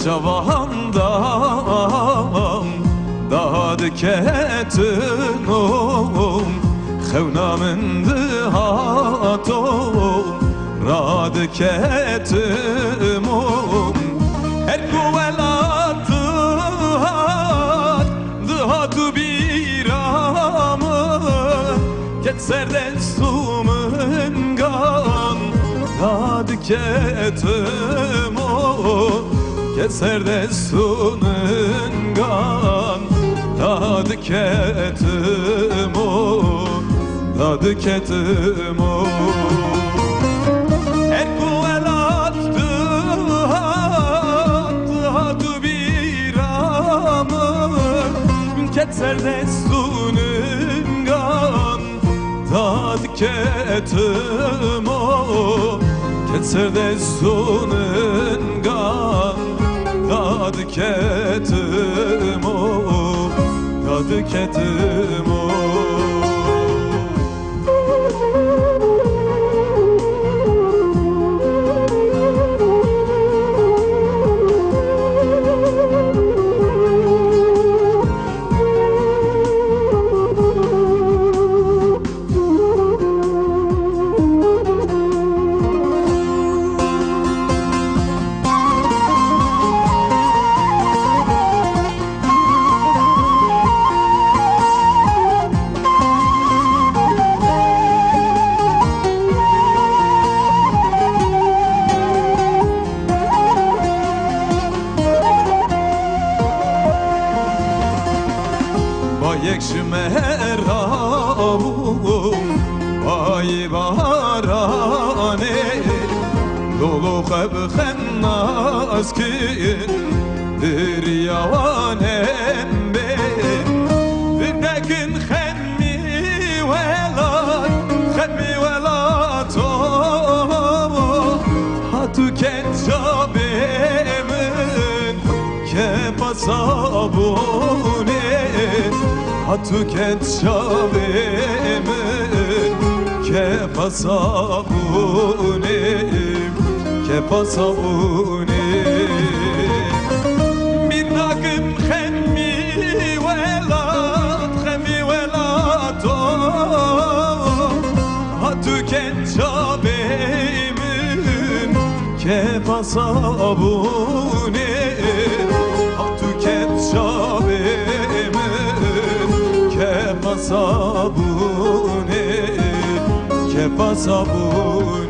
جوانم داد کتنم خونا من دهاتم راد کتمم هر قولات دهاتو بیرامı Ketser destumun gan dad ketmo Ketser destumun gan dad ketmo dad ketmo her kuelat dad biramı Ketser destumun gan dad ketmo Ketser destumun gan dad ketmo dad ketmo Yekşmeramum ay barane dolu xebxen naskin dir yavanem ben Dirdekin xemmi velat hatu ketçabemin kepasabune Hatu ketçabemin kepasabunim Bir nakım xemmi velat Hatu ketçabemin kepasabunim Hatu ketçabemin kepasabune